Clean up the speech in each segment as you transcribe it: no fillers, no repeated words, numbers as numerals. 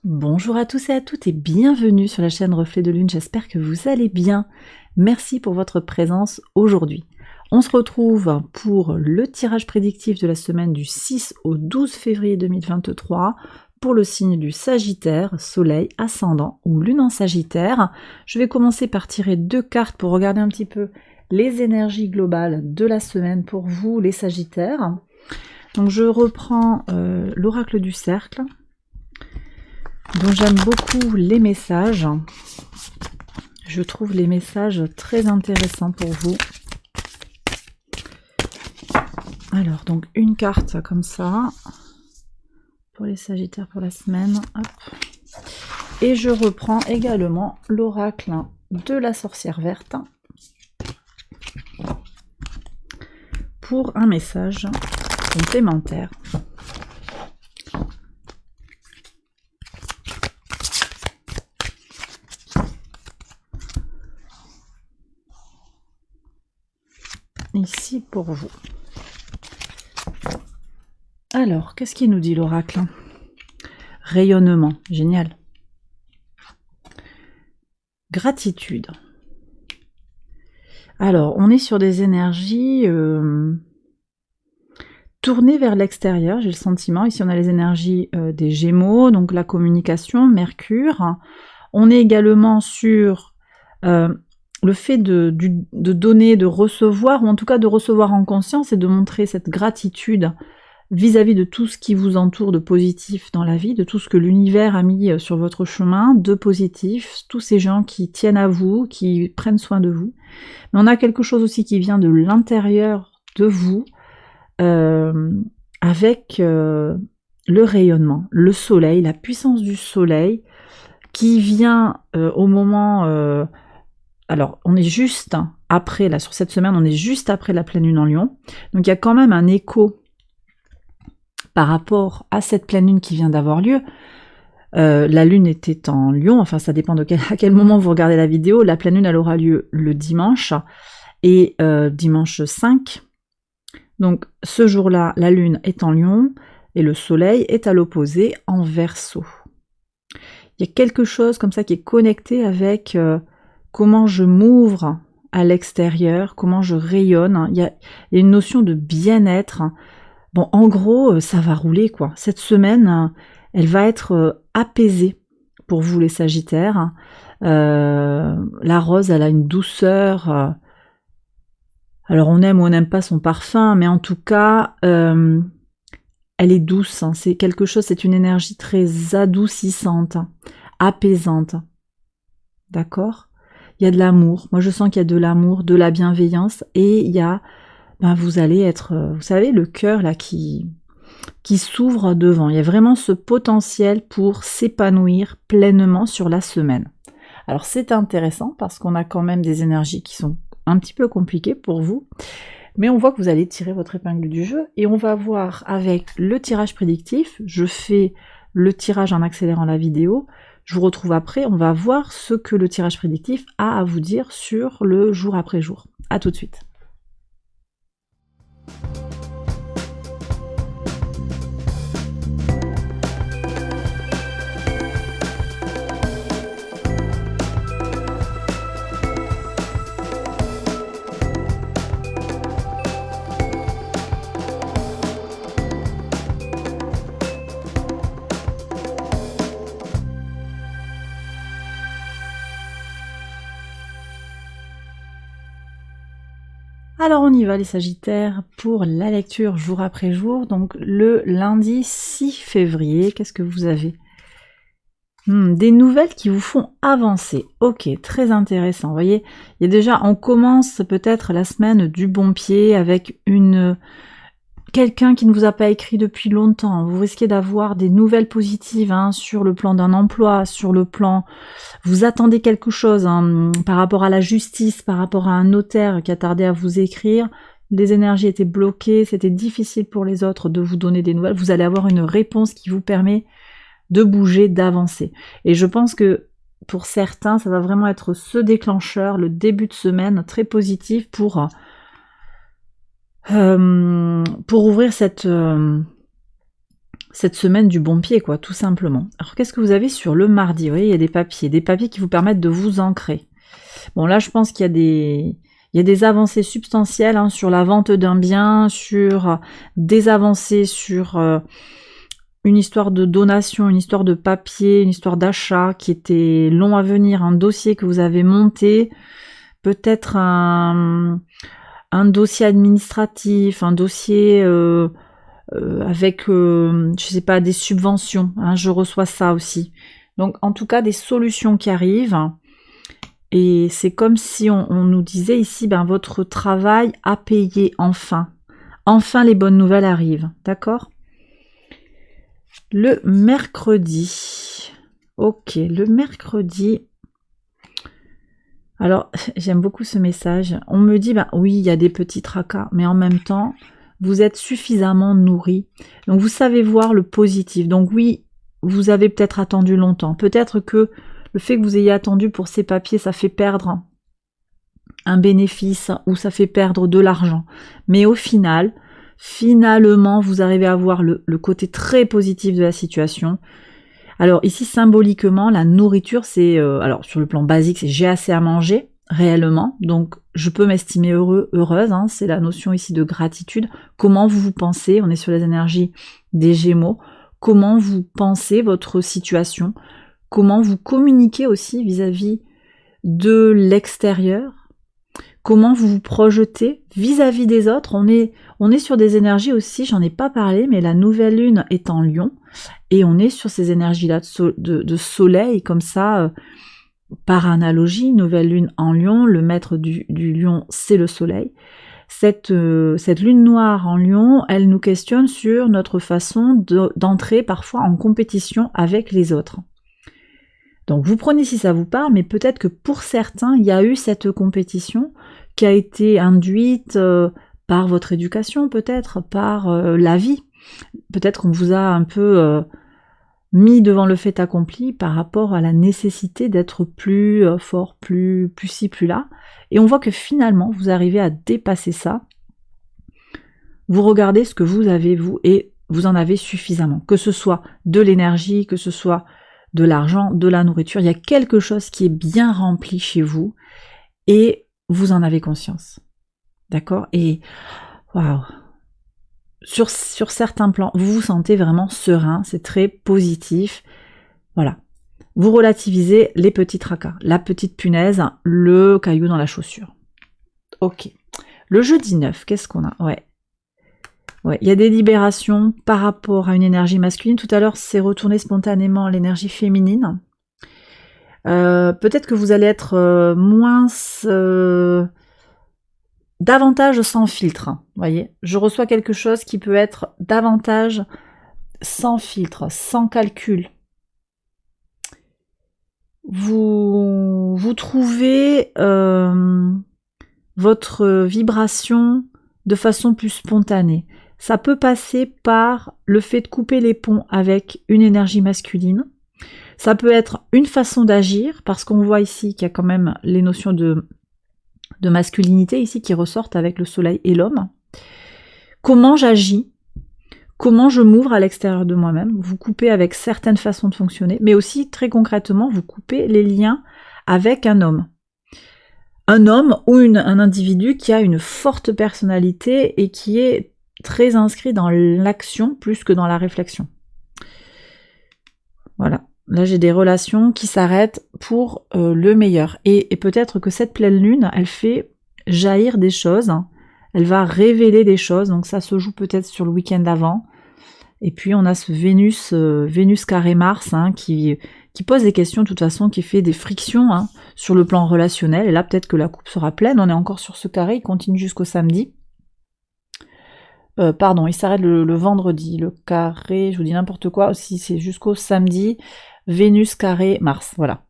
Bonjour à tous et à toutes et bienvenue sur la chaîne Reflet de Lune, j'espère que vous allez bien. Merci pour votre présence aujourd'hui. On se retrouve pour le tirage prédictif de la semaine du 6 au 12 février 2023 pour le signe du Sagittaire, Soleil, Ascendant ou Lune en Sagittaire. Je vais commencer par tirer 2 cartes pour regarder un petit peu les énergies globales de la semaine pour vous les Sagittaires. Donc je reprends l'oracle du cercle, dont j'aime beaucoup les messages. Je trouve les messages très intéressants pour vous. Alors, donc une carte comme ça, pour les Sagittaires pour la semaine. Hop. Et je reprends également l'oracle de la sorcière verte, pour un message complémentaire. Ici pour vous. Alors, qu'est-ce qu'il nous dit l'oracle? Rayonnement, génial. Gratitude. Alors, on est sur des énergies tournées vers l'extérieur, j'ai le sentiment. Ici, on a les énergies des Gémeaux, donc la communication, Mercure. On est également sur le fait de donner, de recevoir, ou en tout cas de recevoir en conscience et de montrer cette gratitude vis-à-vis de tout ce qui vous entoure de positif dans la vie, de tout ce que l'univers a mis sur votre chemin, de positif, tous ces gens qui tiennent à vous, qui prennent soin de vous. Mais on a quelque chose aussi qui vient de l'intérieur de vous, avec le rayonnement, le soleil, la puissance du soleil, qui vient au moment... alors, on est juste après, là, sur cette semaine, on est juste après la pleine lune en Lion. Donc, il y a quand même un écho par rapport à cette pleine lune qui vient d'avoir lieu. La lune était en Lion, enfin, ça dépend à quel moment vous regardez la vidéo. La pleine lune, elle aura lieu le dimanche, et dimanche 5. Donc, ce jour-là, la lune est en Lion, et le soleil est à l'opposé, en Verseau. Il y a quelque chose comme ça qui est connecté avec... comment je m'ouvre à l'extérieur, comment je rayonne. Il y a une notion de bien-être. Bon, en gros, ça va rouler, quoi. Cette semaine, elle va être apaisée pour vous, les Sagittaires. La rose, elle a une douceur. Alors, on aime ou on n'aime pas son parfum, mais en tout cas, elle est douce. Hein. C'est quelque chose, c'est une énergie très adoucissante, apaisante. D'accord ? Il y a de l'amour. Moi, je sens qu'il y a de l'amour, de la bienveillance, et il y a, vous allez être, vous savez, le cœur là qui s'ouvre devant. Il y a vraiment ce potentiel pour s'épanouir pleinement sur la semaine. Alors, c'est intéressant parce qu'on a quand même des énergies qui sont un petit peu compliquées pour vous, mais on voit que vous allez tirer votre épingle du jeu, et on va voir avec le tirage prédictif. Je fais le tirage en accélérant la vidéo. Je vous retrouve après, on va voir ce que le tirage prédictif a à vous dire sur le jour après jour. A tout de suite. Alors on y va les Sagittaires pour la lecture jour après jour, donc le lundi 6 février, qu'est-ce que vous avez? Des nouvelles qui vous font avancer, ok, très intéressant, vous voyez, il y a déjà, on commence peut-être la semaine du bon pied avec quelqu'un qui ne vous a pas écrit depuis longtemps. Vous risquez d'avoir des nouvelles positives sur le plan d'un emploi, sur le plan... Vous attendez quelque chose par rapport à la justice, par rapport à un notaire qui a tardé à vous écrire. Les énergies étaient bloquées, c'était difficile pour les autres de vous donner des nouvelles. Vous allez avoir une réponse qui vous permet de bouger, d'avancer. Et je pense que pour certains, ça va vraiment être ce déclencheur, le début de semaine très positif pour ouvrir cette cette semaine du bon pied, quoi, tout simplement. Alors, qu'est-ce que vous avez sur le mardi? Vous voyez, il y a des papiers qui vous permettent de vous ancrer. Bon, là, je pense qu'il y a des avancées substantielles hein, sur la vente d'un bien, sur des avancées sur une histoire de donation, une histoire de papier, une histoire d'achat qui était long à venir, un dossier que vous avez monté, peut-être un dossier administratif, un dossier avec, je sais pas, des subventions. Hein, je reçois ça aussi. Donc, en tout cas, des solutions qui arrivent. Et c'est comme si on nous disait ici, ben, votre travail a payé enfin. Enfin, les bonnes nouvelles arrivent. D'accord ? Le mercredi. Ok, le mercredi. Alors, j'aime beaucoup ce message. On me dit, ben oui, il y a des petits tracas, mais en même temps, vous êtes suffisamment nourri. Donc, vous savez voir le positif. Donc, oui, vous avez peut-être attendu longtemps. Peut-être que le fait que vous ayez attendu pour ces papiers, ça fait perdre un bénéfice ou ça fait perdre de l'argent. Mais au final, finalement, vous arrivez à voir le côté très positif de la situation. Alors ici, symboliquement, la nourriture, c'est... alors sur le plan basique, c'est j'ai assez à manger, réellement. Donc je peux m'estimer heureuse. Hein, c'est la notion ici de gratitude. Comment vous pensez? On est sur les énergies des Gémeaux. Comment vous pensez votre situation? Comment vous communiquez aussi vis-à-vis de l'extérieur? Comment vous vous projetez vis-à-vis des autres? On est sur des énergies aussi, j'en ai pas parlé, mais la nouvelle lune est en Lion, et on est sur ces énergies-là de soleil, comme ça, par analogie, nouvelle lune en Lion, le maître du Lion, c'est le soleil. Cette lune noire en Lion, elle nous questionne sur notre façon d'entrer parfois en compétition avec les autres. Donc vous prenez si ça vous parle, mais peut-être que pour certains, il y a eu cette compétition qui a été induite par votre éducation, peut-être, par la vie. Peut-être qu'on vous a un peu mis devant le fait accompli par rapport à la nécessité d'être plus fort, plus ci, plus là. Et on voit que finalement, vous arrivez à dépasser ça. Vous regardez ce que vous avez, vous, et vous en avez suffisamment. Que ce soit de l'énergie, que ce soit de l'argent, de la nourriture, il y a quelque chose qui est bien rempli chez vous et vous en avez conscience. D'accord? Et waouh! Sur certains plans, vous vous sentez vraiment serein, c'est très positif. Voilà. Vous relativisez les petits tracas, la petite punaise, le caillou dans la chaussure. Ok. Le jeudi 9, qu'est-ce qu'on a? Ouais, il y a des libérations par rapport à une énergie masculine. Tout à l'heure, c'est retourné spontanément l'énergie féminine. Peut-être que vous allez être davantage sans filtre. Voyez, je reçois quelque chose qui peut être davantage sans filtre, sans calcul. Vous trouvez votre vibration de façon plus spontanée. Ça peut passer par le fait de couper les ponts avec une énergie masculine. Ça peut être une façon d'agir, parce qu'on voit ici qu'il y a quand même les notions de masculinité ici qui ressortent avec le soleil et l'homme. Comment j'agis? Comment je m'ouvre à l'extérieur de moi-même? Vous coupez avec certaines façons de fonctionner, mais aussi très concrètement, vous coupez les liens avec un homme. Un homme ou un individu qui a une forte personnalité et qui est très inscrit dans l'action plus que dans la réflexion. Voilà. Là, j'ai des relations qui s'arrêtent pour le meilleur. Et peut-être que cette pleine lune, elle fait jaillir des choses. Elle va révéler des choses. Donc ça se joue peut-être sur le week-end d'avant. Et puis on a ce Vénus carré Mars qui pose des questions de toute façon, qui fait des frictions sur le plan relationnel. Et là, peut-être que la coupe sera pleine. On est encore sur ce carré. Il continue jusqu'au samedi. Pardon, il s'arrête le vendredi. Le carré, je vous dis n'importe quoi. Si c'est jusqu'au samedi, Vénus carré Mars. Voilà.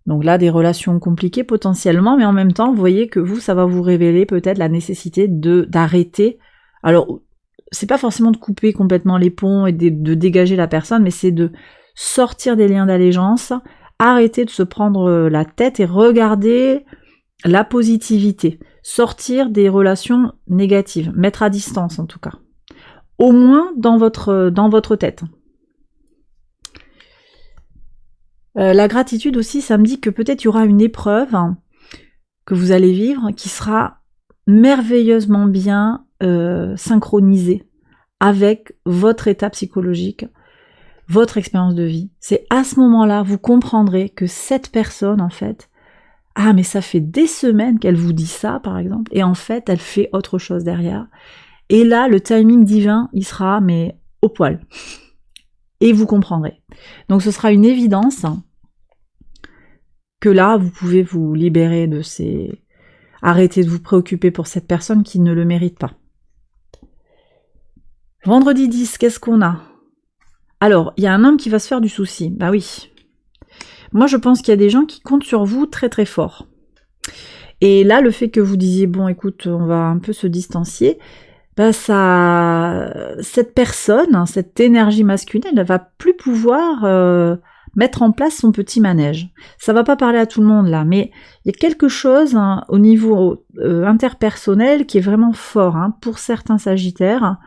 Donc là, des relations compliquées potentiellement, mais en même temps, vous voyez que vous, ça va vous révéler peut-être la nécessité d'arrêter. Alors, c'est pas forcément de couper complètement les ponts et de dégager la personne, mais c'est de sortir des liens d'allégeance, arrêter de se prendre la tête et regarder la positivité. Sortir des relations négatives, mettre à distance en tout cas. au moins dans votre tête. La gratitude aussi, ça me dit que peut-être il y aura une épreuve que vous allez vivre qui sera merveilleusement bien synchronisée avec votre état psychologique, votre expérience de vie. C'est à ce moment-là, vous comprendrez que cette personne, en fait, ah mais ça fait des semaines qu'elle vous dit ça, par exemple, et en fait, elle fait autre chose derrière. Et là, le timing divin, il sera, mais au poil. Et vous comprendrez. Donc ce sera une évidence que là, vous pouvez vous libérer de ces... Arrêtez de vous préoccuper pour cette personne qui ne le mérite pas. Vendredi 10, qu'est-ce qu'on a? Alors, il y a un homme qui va se faire du souci. Bah oui. Moi, je pense qu'il y a des gens qui comptent sur vous très très fort. Et là, le fait que vous disiez, bon, écoute, on va un peu se distancier, bah ça, cette personne, cette énergie masculine, elle va plus pouvoir mettre en place son petit manège. Ça va pas parler à tout le monde là, mais il y a quelque chose au niveau interpersonnel qui est vraiment fort pour certains sagittaires.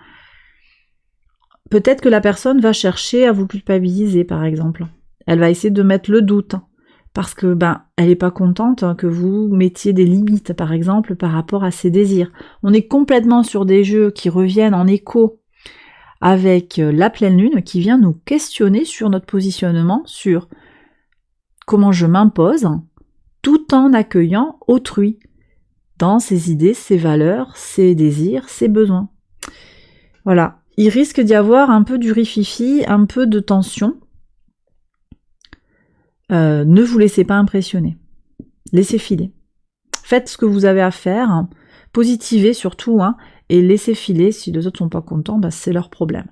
Peut-être que la personne va chercher à vous culpabiliser, par exemple. Elle va essayer de mettre le doute, parce que elle n'est pas contente que vous mettiez des limites, par exemple, par rapport à ses désirs. On est complètement sur des jeux qui reviennent en écho avec la pleine lune, qui vient nous questionner sur notre positionnement, sur comment je m'impose, tout en accueillant autrui, dans ses idées, ses valeurs, ses désirs, ses besoins. Voilà. Il risque d'y avoir un peu du rififi, un peu de tension. Ne vous laissez pas impressionner. Laissez filer. Faites ce que vous avez à faire. Positivez surtout, et laissez filer. Si les autres sont pas contents, c'est leur problème.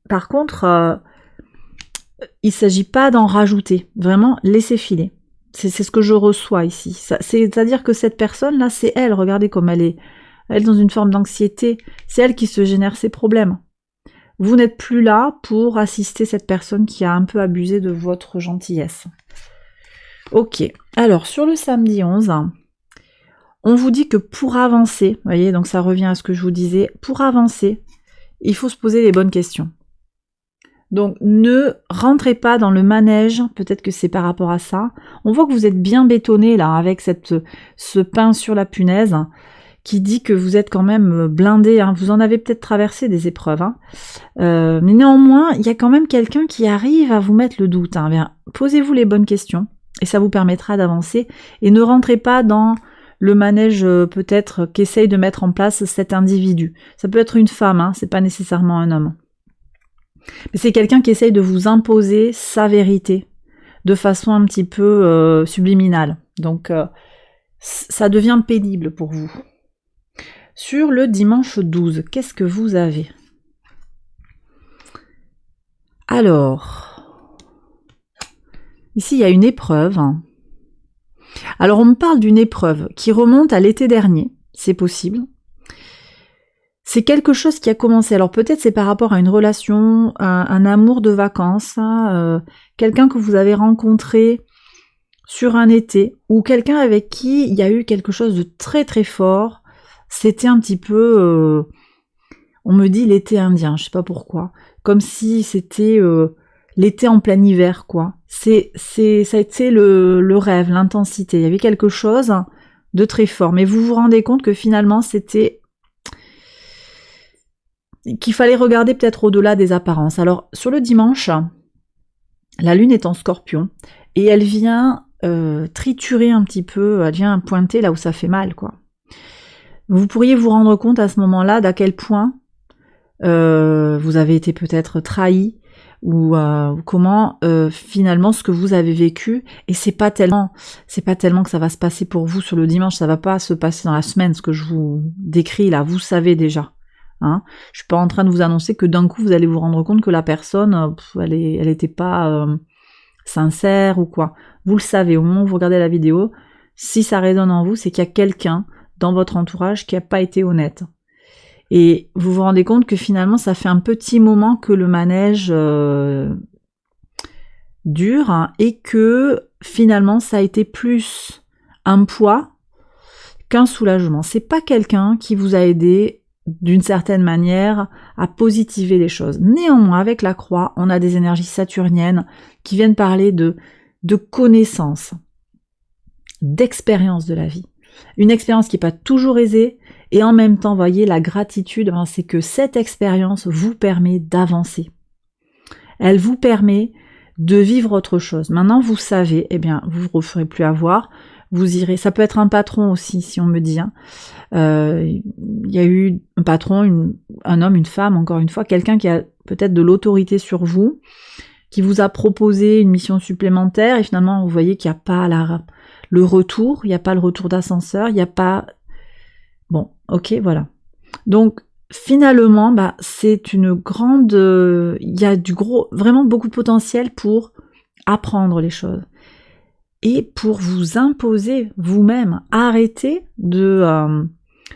Par contre, il ne s'agit pas d'en rajouter. Vraiment, laissez filer. C'est ce que je reçois ici. C'est-à-dire que cette personne-là, c'est elle. Regardez comme elle est. Elle est dans une forme d'anxiété. C'est elle qui se génère ses problèmes. Vous n'êtes plus là pour assister cette personne qui a un peu abusé de votre gentillesse. Ok. Alors, sur le samedi 11, on vous dit que pour avancer, vous voyez, donc ça revient à ce que je vous disais, pour avancer, il faut se poser les bonnes questions. Donc, ne rentrez pas dans le manège, peut-être que c'est par rapport à ça. On voit que vous êtes bien bétonné, là, avec ce pain sur la punaise, qui dit que vous êtes quand même blindé, vous en avez peut-être traversé des épreuves, mais néanmoins, il y a quand même quelqu'un qui arrive à vous mettre le doute. Posez-vous les bonnes questions, et ça vous permettra d'avancer, et ne rentrez pas dans le manège peut-être qu'essaye de mettre en place cet individu. Ça peut être une femme, c'est pas nécessairement un homme. Mais c'est quelqu'un qui essaye de vous imposer sa vérité, de façon un petit peu subliminale. Donc, ça devient pénible pour vous. Sur le dimanche 12, qu'est-ce que vous avez? Alors, ici il y a une épreuve. Alors on me parle d'une épreuve qui remonte à l'été dernier, c'est possible. C'est quelque chose qui a commencé, alors peut-être c'est par rapport à une relation, un amour de vacances, quelqu'un que vous avez rencontré sur un été, ou quelqu'un avec qui il y a eu quelque chose de très très fort. C'était un petit peu, on me dit l'été indien, je sais pas pourquoi, comme si c'était l'été en plein hiver, quoi. Ça a été le rêve, l'intensité. Il y avait quelque chose de très fort, mais vous vous rendez compte que finalement c'était qu'il fallait regarder peut-être au-delà des apparences. Alors sur le dimanche, la lune est en Scorpion et elle vient triturer un petit peu, elle vient pointer là où ça fait mal, quoi. Vous pourriez vous rendre compte à ce moment-là d'à quel point vous avez été peut-être trahi ou comment finalement ce que vous avez vécu, et c'est pas tellement que ça va se passer pour vous sur le dimanche, ça va pas se passer dans la semaine, ce que je vous décris là, vous savez déjà. Je suis pas en train de vous annoncer que d'un coup vous allez vous rendre compte que la personne elle était pas sincère ou quoi. Vous le savez, au moment où vous regardez la vidéo, si ça résonne en vous, c'est qu'il y a quelqu'un dans votre entourage qui n'a pas été honnête. Et vous vous rendez compte que finalement, ça fait un petit moment que le manège dure, et que finalement, ça a été plus un poids qu'un soulagement. C'est pas quelqu'un qui vous a aidé d'une certaine manière à positiver les choses. Néanmoins, avec la croix, on a des énergies saturniennes qui viennent parler de connaissance, d'expérience de la vie. Une expérience qui n'est pas toujours aisée, et en même temps, voyez, la gratitude, c'est que cette expérience vous permet d'avancer. Elle vous permet de vivre autre chose. Maintenant, vous savez, eh bien, vous ne vous referez plus avoir, vous irez, ça peut être un patron aussi, si on me dit, il y a eu un patron, un homme, une femme, encore une fois, quelqu'un qui a peut-être de l'autorité sur vous, qui vous a proposé une mission supplémentaire, et finalement, vous voyez qu'il n'y a pas le retour, il n'y a pas le retour d'ascenseur, il n'y a pas... Bon, ok, voilà. Donc, finalement, c'est une grande... il y a vraiment beaucoup de potentiel pour apprendre les choses. Et pour vous imposer vous-même, arrêtez de...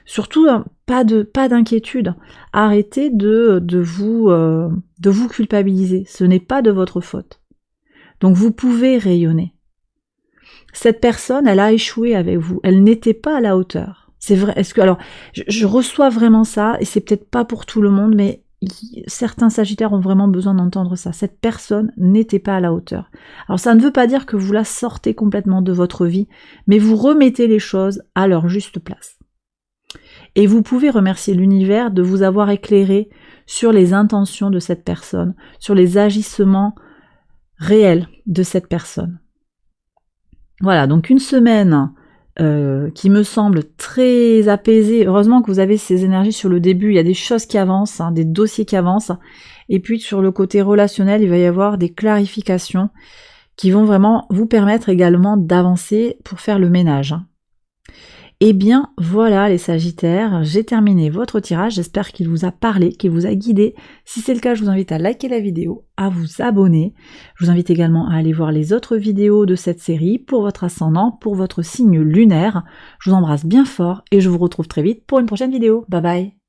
surtout, pas d'inquiétude. Arrêtez de vous culpabiliser. Ce n'est pas de votre faute. Donc, vous pouvez rayonner. Cette personne, elle a échoué avec vous. Elle n'était pas à la hauteur. C'est vrai. Est-ce que, alors, je reçois vraiment ça, et c'est peut-être pas pour tout le monde, mais certains sagittaires ont vraiment besoin d'entendre ça. Cette personne n'était pas à la hauteur. Alors, ça ne veut pas dire que vous la sortez complètement de votre vie, mais vous remettez les choses à leur juste place. Et vous pouvez remercier l'univers de vous avoir éclairé sur les intentions de cette personne, sur les agissements réels de cette personne. Voilà, donc une semaine qui me semble très apaisée. Heureusement que vous avez ces énergies sur le début, il y a des choses qui avancent, des dossiers qui avancent. Et puis sur le côté relationnel, il va y avoir des clarifications qui vont vraiment vous permettre également d'avancer pour faire le ménage. Eh bien, voilà les Sagittaires, j'ai terminé votre tirage, j'espère qu'il vous a parlé, qu'il vous a guidé. Si c'est le cas, je vous invite à liker la vidéo, à vous abonner. Je vous invite également à aller voir les autres vidéos de cette série pour votre ascendant, pour votre signe lunaire. Je vous embrasse bien fort et je vous retrouve très vite pour une prochaine vidéo. Bye bye!